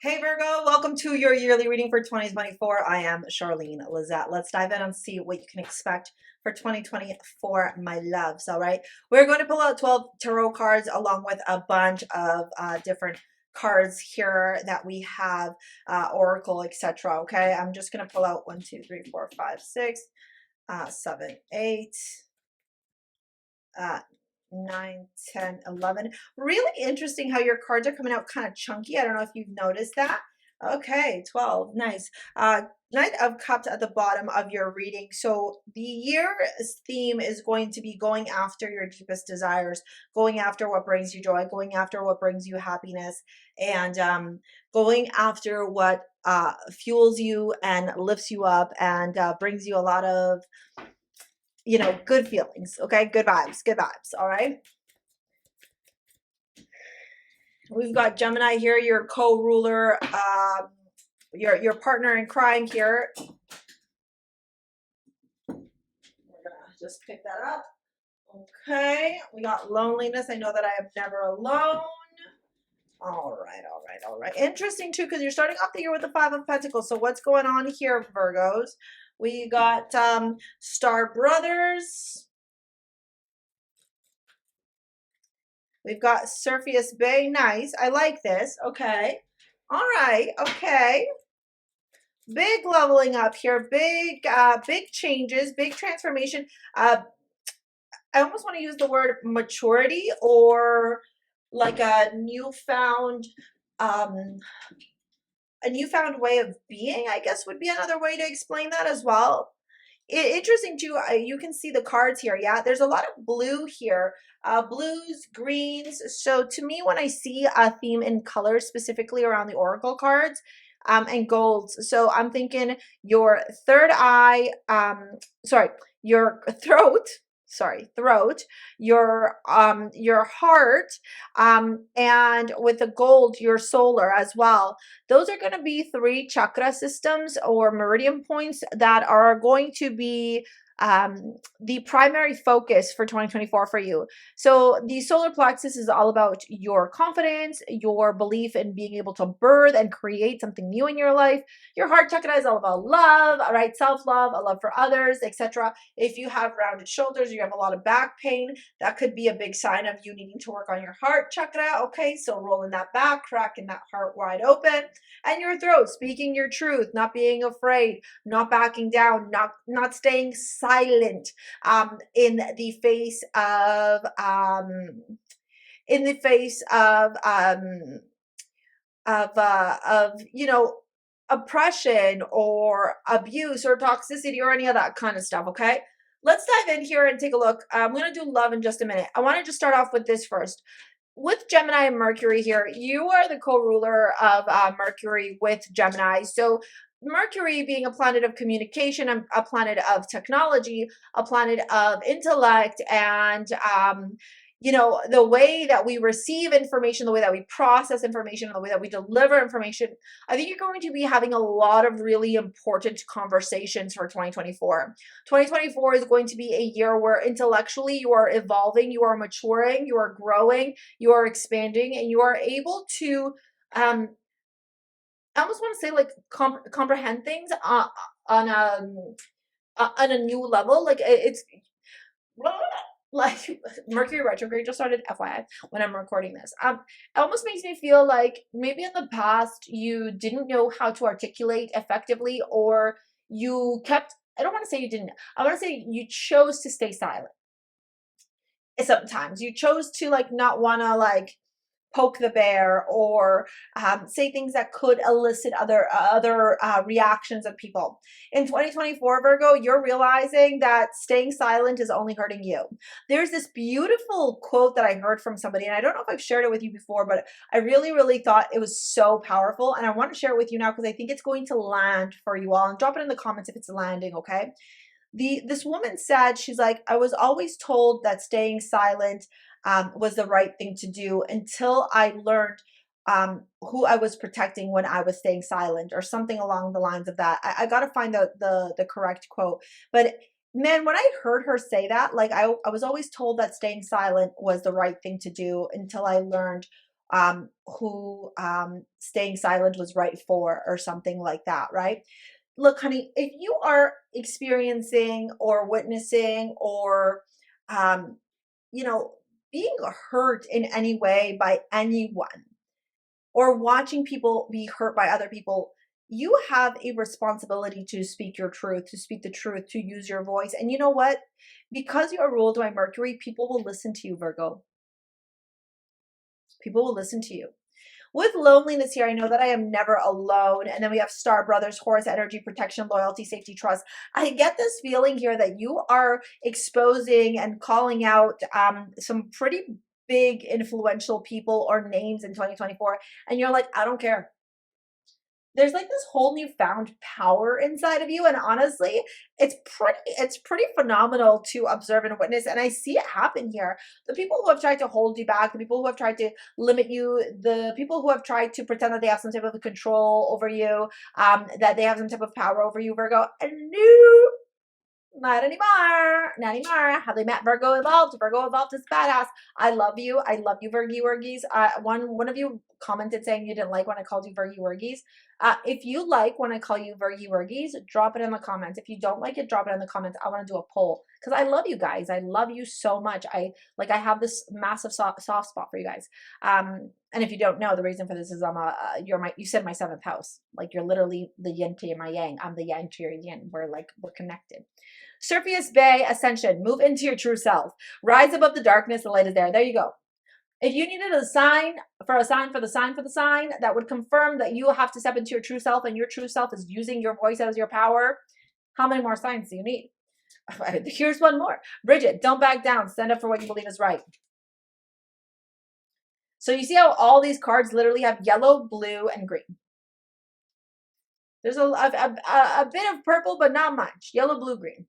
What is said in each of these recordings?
Hey Virgo, welcome to your yearly reading for 2024. I am Charlene Lizette. Let's dive in and see what you can expect for 2024, my loves. All right, we're going to pull out 12 tarot cards along with a bunch of different cards here that we have, oracle, etc. Okay, I'm just going to pull out 1, 2, 3, 4, 5, 6, 7, 8. 9, 10, 11. Really interesting how your cards are coming out kind of chunky. I don't know if you've noticed that. Okay, 12. Nice. Knight of Cups at the bottom of your reading. So the year's theme is going to be going after your deepest desires, going after what brings you joy, going after what brings you happiness, and going after what fuels you and lifts you up and brings you a lot of, you know, good feelings. Okay, good vibes, all right. We've got Gemini here, your co-ruler, your partner in crime here. We're gonna just pick that up. Okay, we got loneliness. I know that I am never alone. All right. Interesting too, because you're starting off the year with the 5 of Pentacles. So what's going on here, Virgos? We got Star Brothers. We've got Surface Bay. Nice. I like this. Okay. All right. Okay. Big leveling up here. Big changes. Big transformation. I almost want to use the word maturity, or like a newfound way of being, I guess would be another way to explain that as well. Interesting too, you can see the cards here. Yeah, there's a lot of blue here, blues, greens. So to me, when I see a theme in color, specifically around the oracle cards, and golds, so I'm thinking your third eye, your throat, your heart, and with the gold, your solar as well. Those are going to be 3 chakra systems or meridian points that are going to be the primary focus for 2024 for you. So the solar plexus is all about your confidence, your belief in being able to birth and create something new in your life. Your heart chakra is all about love, all right, self-love, a love for others, etc. If you have rounded shoulders, you have a lot of back pain, that could be a big sign of you needing to work on your heart chakra. Okay, so rolling that back, cracking that heart wide open. And your throat, speaking your truth, not being afraid, not backing down, not staying silent in the face of you know, oppression or abuse or toxicity or any of that kind of stuff. Okay, let's dive in here and take a look. I'm going to do love in just a minute. I want to just start off with this first. With Gemini and Mercury here, you are the co-ruler of Mercury with Gemini. So Mercury being a planet of communication, a planet of technology, a planet of intellect, and you know, the way that we receive information, the way that we process information, the way that we deliver information. I think you're going to be having a lot of really important conversations for 2024. 2024 is going to be a year where intellectually you are evolving, you are maturing, you are growing, you are expanding, and you are able to I almost want to say like comprehend things on a new level. Like it's like Mercury retrograde just started, FYI, when I'm recording this. It almost makes me feel like maybe in the past you didn't know how to articulate effectively, or you kept, I don't want to say you didn't, I want to say you chose to stay silent. Sometimes you chose to like not want to like poke the bear or say things that could elicit other reactions of people. In 2024, Virgo, you're realizing that staying silent is only hurting you. There's this beautiful quote that I heard from somebody, and I don't know if I've shared it with you before, but I really thought it was so powerful, and I want to share it with you now because I think it's going to land for you all. And drop it in the comments if it's landing, okay? This woman said, she's like, I was always told that staying silent was the right thing to do until I learned who I was protecting when I was staying silent, or something along the lines of that. I got to find the correct quote. But man, when I heard her say that, like I was always told that staying silent was the right thing to do until I learned who staying silent was right for, or something like that, right? Look, honey, if you are experiencing or witnessing or, um, you know, being hurt in any way by anyone, or watching people be hurt by other people, you have a responsibility to speak your truth, to speak the truth, to use your voice. And you know what? Because you are ruled by Mercury, people will listen to you, Virgo. People will listen to you. With loneliness here, I know that I am never alone. And then we have Star Brothers, Horse, energy, protection, loyalty, safety, trust. I get this feeling here that you are exposing and calling out some pretty big influential people or names in 2024. And you're like, I don't care. There's like this whole newfound power inside of you, and honestly, it's pretty phenomenal to observe and witness, and I see it happen here. The people who have tried to hold you back, the people who have tried to limit you, the people who have tried to pretend that they have some type of control over you, that they have some type of power over you, Virgo, and no, not anymore. Not anymore. Have they met Virgo Evolved? Virgo Evolved is badass. I love you. I love you, Virgie Wergies. One of you commented saying you didn't like when I called you Virgie Wergies. If you like when I call you Virgie Wergies, drop it in the comments. If you don't like it, drop it in the comments. I want to do a poll because I love you guys. I love you so much. I have this massive soft spot for you guys. And if you don't know, the reason for this is you said my seventh house. Like, you're literally the yin to my yang. I'm the yang to your yin. We're connected. Surface Bay Ascension. Move into your true self. Rise above the darkness. The light is there. There you go. If you needed a sign for the sign that would confirm that you have to step into your true self, and your true self is using your voice as your power, how many more signs do you need? Here's one more. Bridget, don't back down. Stand up for what you believe is right. So you see how all these cards literally have yellow, blue, and green. There's a bit of purple, but not much. Yellow, blue, green.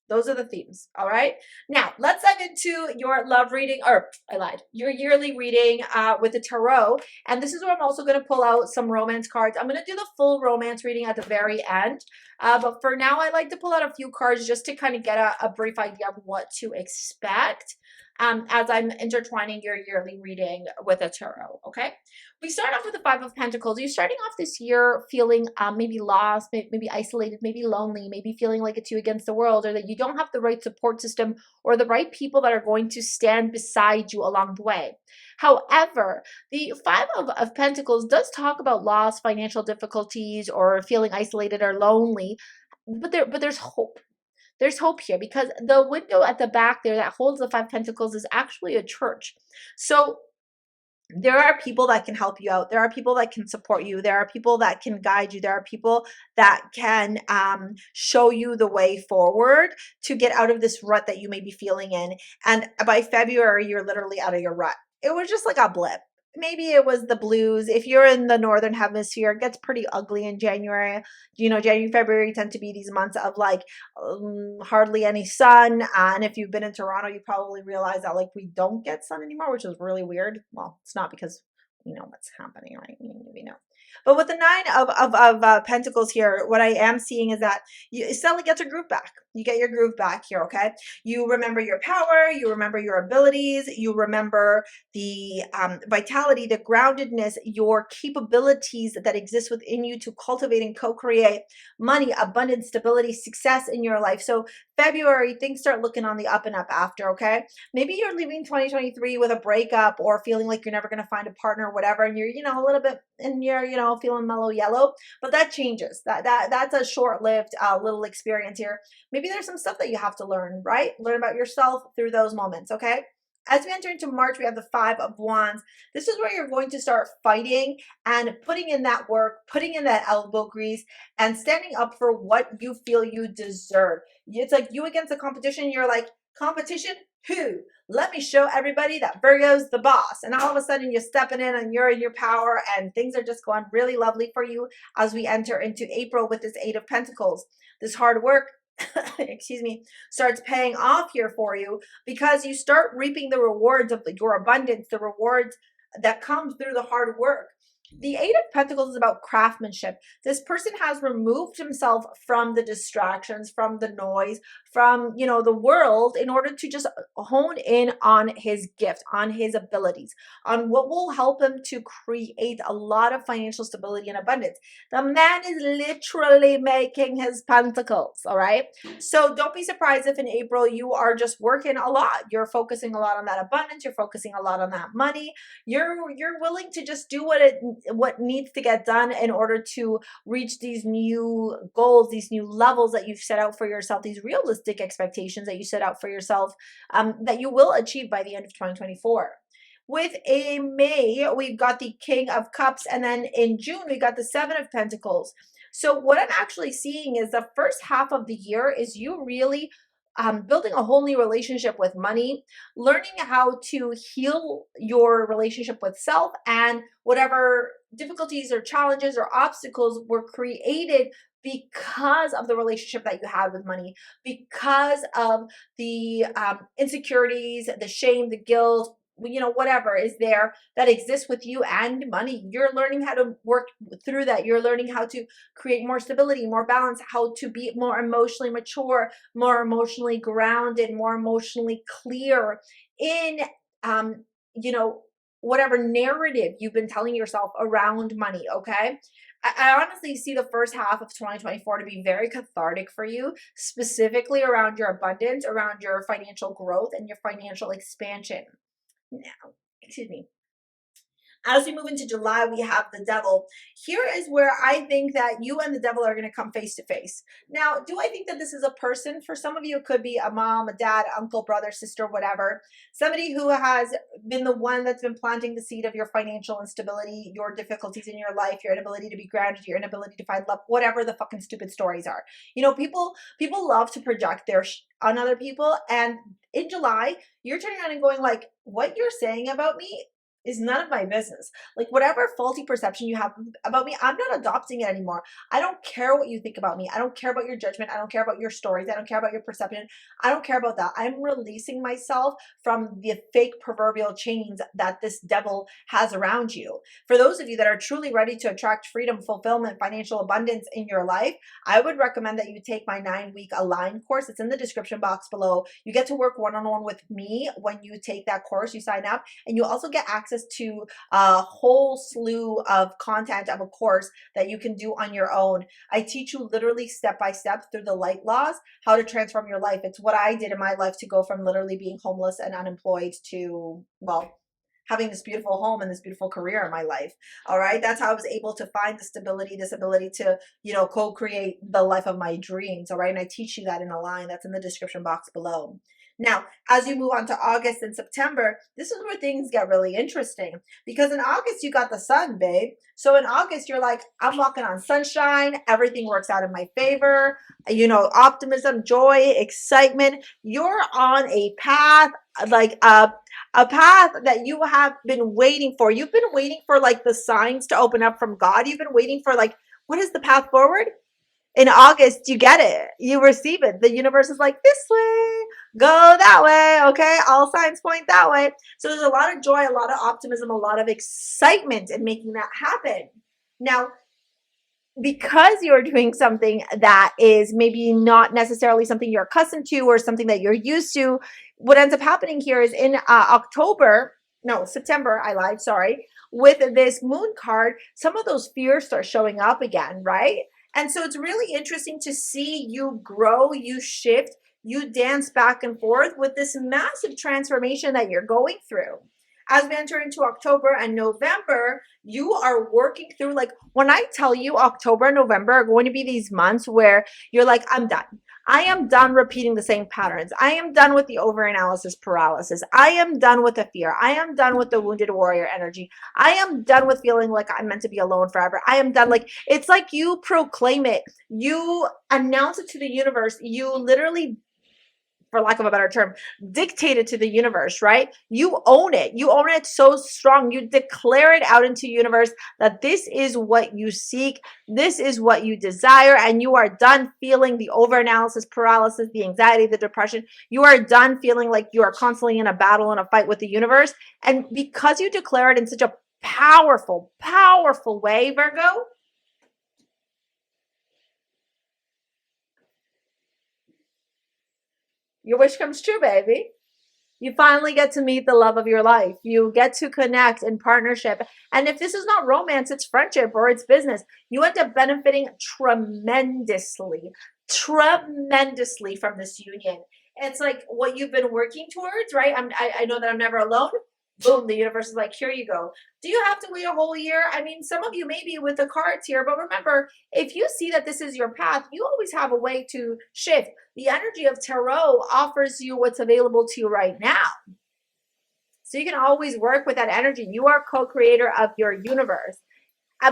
Those are the themes. All right. Now let's dive into your love reading, or I lied, your yearly reading with the tarot. And this is where I'm also going to pull out some romance cards. I'm going to do the full romance reading at the very end. But for now, I like to pull out a few cards just to kind of get a brief idea of what to expect as I'm intertwining your yearly reading with a tarot. Okay. We start off with the Five of Pentacles. You're starting off this year feeling maybe lost, maybe isolated, maybe lonely, maybe feeling like it's you against the world, or that you don't have the right support system or the right people that are going to stand beside you along the way. However, the Five of Pentacles does talk about loss, financial difficulties, or feeling isolated or lonely, but there's hope. There's hope here, because the window at the back there that holds the Five Pentacles is actually a church. So there are people that can help you out. There are people that can support you. There are people that can guide you. There are people that can show you the way forward to get out of this rut that you may be feeling in. And by February, you're literally out of your rut. It was just like a blip. Maybe it was the blues. If you're in the northern hemisphere, it gets pretty ugly in January. You know, January, February tend to be these months of like hardly any sun. And if you've been in Toronto, you probably realize that like we don't get sun anymore, which is really weird. Well, it's not, because you know what's happening, right? You know. But with the Nine of Pentacles here, what I am seeing is that you suddenly get your groove back. You get your groove back here, okay? You remember your power. You remember your abilities. You remember the vitality, the groundedness, your capabilities that exist within you to cultivate and co-create money, abundance, stability, success in your life. So February, things start looking on the up and up after, okay? Maybe you're leaving 2023 with a breakup or feeling like you're never going to find a partner or whatever, and you're, you know, a little bit, and you're, you know, feeling mellow yellow, but that changes. That's a short-lived little experience here. Maybe there's some stuff that you have to learn, right? Learn about yourself through those moments, okay? As we enter into March, we have the Five of Wands. This is where you're going to start fighting and putting in that work, putting in that elbow grease, and standing up for what you feel you deserve. It's like you against the competition. You're like, competition? Who? Let me show everybody that Virgo's the boss. And all of a sudden you're stepping in and you're in your power, and things are just going really lovely for you as we enter into April with this Eight of Pentacles. This hard work, excuse me, starts paying off here for you, because you start reaping the rewards of your abundance, the rewards that come through the hard work. The Eight of Pentacles is about craftsmanship. This person has removed himself from the distractions, from the noise, from, you know, the world in order to just hone in on his gift, on his abilities, on what will help him to create a lot of financial stability and abundance. The man is literally making his pentacles, all right? So don't be surprised if in April you are just working a lot. You're focusing a lot on that abundance. You're focusing a lot on that money. You're willing to just do what needs to get done in order to reach these new goals, these new levels that you've set out for yourself, these realistic expectations that you set out for yourself, that you will achieve by the end of 2024. With a May, we've got the King of Cups, and then in June, we got the Seven of Pentacles. So what I'm actually seeing is the first half of the year is you really building a whole new relationship with money, learning how to heal your relationship with self, and whatever difficulties or challenges or obstacles were created because of the relationship that you had with money, because of the insecurities, the shame, the guilt, you know, whatever is there that exists with you and money. You're learning how to work through that. You're learning how to create more stability, more balance, how to be more emotionally mature, more emotionally grounded, more emotionally clear in, you know, whatever narrative you've been telling yourself around money. Okay. I honestly see the first half of 2024 to be very cathartic for you, specifically around your abundance, around your financial growth and your financial expansion. Now, excuse me. As we move into July, we have the devil. Here is where I think that you and the devil are going to come face to face. Now, do I think that this is a person? For some of you, it could be a mom, a dad, uncle, brother, sister, whatever. Somebody who has been the one that's been planting the seed of your financial instability, your difficulties in your life, your inability to be grounded, your inability to find love, whatever the fucking stupid stories are. You know, people love to project their on other people. And in July, you're turning around and going like, what you're saying about me is none of my business. Like whatever faulty perception you have about me, I'm not adopting it anymore. I don't care what you think about me. I don't care about your judgment. I don't care about your stories. I don't care about your perception. I don't care about that. I'm releasing myself from the fake proverbial chains that this devil has around you. For those of you that are truly ready to attract freedom, fulfillment, financial abundance in your life, I would recommend that you take my 9-week Align course. It's in the description box below. You get to work one-on-one with me when you take that course. You sign up, and you also get access to a whole slew of content of a course that you can do on your own. I teach you literally step by step through the light laws how to transform your life. It's what I did in my life to go from literally being homeless and unemployed to, well, having this beautiful home and this beautiful career in my life. All right. That's how I was able to find the stability, this ability to, you know, co-create the life of my dreams. All right. And I teach you that in Align. That's in the description box below. Now, as you move on to August and September, this is where things get really interesting, because in August, you got the sun, babe. So in August, you're like, I'm walking on sunshine. Everything works out in my favor. You know, optimism, joy, excitement. You're on a path, like a path that you have been waiting for. You've been waiting for like the signs to open up from God. You've been waiting for like, what is the path forward? In August, you get it. You receive it. The universe is like, this way, go that way. Okay. All signs point that way. So there's a lot of joy, a lot of optimism, a lot of excitement in making that happen. Now, because you're doing something that is maybe not necessarily something you're accustomed to or something that you're used to, what ends up happening here is in September, I lied, sorry, with this moon card, some of those fears start showing up again, right? And so it's really interesting to see you grow, you shift, you dance back and forth with this massive transformation that you're going through. As we enter into October and November, you are working through, like when I tell you October and November are going to be these months where you're like, I'm done. I am done repeating the same patterns. I am done with the overanalysis paralysis. I am done with the fear. I am done with the wounded warrior energy. I am done with feeling like I'm meant to be alone forever. I am done. Like, it's like you proclaim it. You announce it to the universe. You literally, for lack of a better term, dictated to the universe, right? You own it. You own it so strong. You declare it out into the universe that this is what you seek. This is what you desire. And you are done feeling the overanalysis paralysis, the anxiety, the depression. You are done feeling like you are constantly in a battle and a fight with the universe. And because you declare it in such a powerful, powerful way, Virgo. Your wish comes true, baby. You finally get to meet the love of your life. You get to connect in partnership. And if this is not romance, it's friendship or it's business. You end up benefiting tremendously, tremendously from this union. It's like what you've been working towards, right? I know that I'm never alone. Boom, the universe is like, here you go. Do you have to wait a whole year? I mean, some of you may be with the cards here, but remember, if you see that this is your path, you always have a way to shift. The energy of tarot offers you what's available to you right now. So you can always work with that energy. You are co-creator of your universe.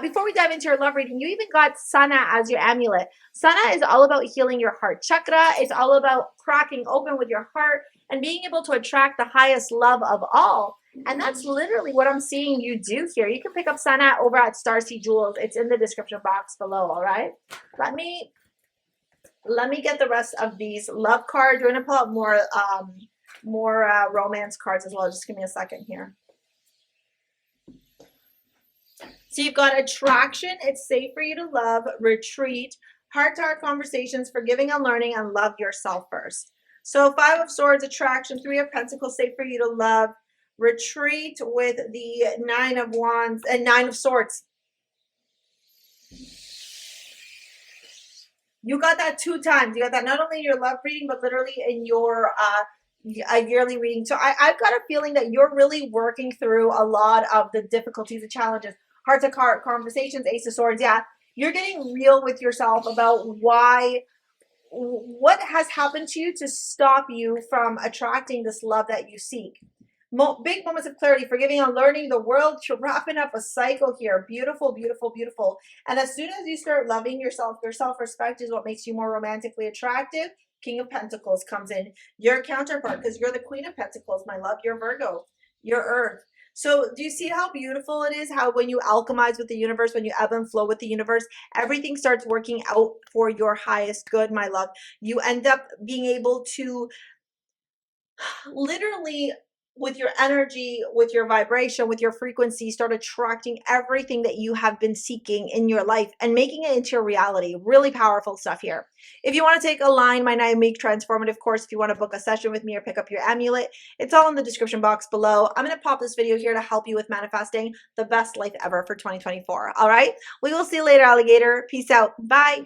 Before we dive into your love reading, you even got Sana as your amulet. Sana is all about healing your heart chakra. It's all about cracking open with your heart and being able to attract the highest love of all. And that's literally what I'm seeing you do here. You can pick up Sana over at STARSEA Jewels. It's in the description box below, all right? Let me get the rest of these love cards. We're going to pull out more romance cards as well. Just give me a second here. So you've got attraction. It's safe for you to love, retreat, heart-to-heart conversations, forgiving and learning, and love yourself first. So 5 of Swords, attraction, 3 of Pentacles, safe for you to love, retreat with the 9 of Wands and 9 of Swords. You got that 2 times. You got that not only in your love reading, but literally in your yearly reading. So I've got a feeling that you're really working through a lot of the difficulties and challenges. Heart to heart conversations, Ace of Swords. Yeah, you're getting real with yourself about what has happened to you to stop you from attracting this love that you seek. Big moments of clarity, forgiving and learning. The world, you're wrapping up a cycle here. Beautiful, beautiful, beautiful. And as soon as you start loving yourself, your self-respect is what makes you more romantically attractive. King of Pentacles comes in. Your counterpart, because you're the Queen of Pentacles, my love. You're Virgo. You're Earth. So do you see how beautiful it is? How when you alchemize with the universe, when you ebb and flow with the universe, everything starts working out for your highest good, my love. You end up being able to literally, with your energy, with your vibration, with your frequency, start attracting everything that you have been seeking in your life and making it into your reality. Really powerful stuff here. If you want to take my 9-week transformative course, if you want to book a session with me or pick up your amulet, it's all in the description box below. I'm going to pop this video here to help you with manifesting the best life ever for 2024. All right. We will see you later, alligator. Peace out. Bye.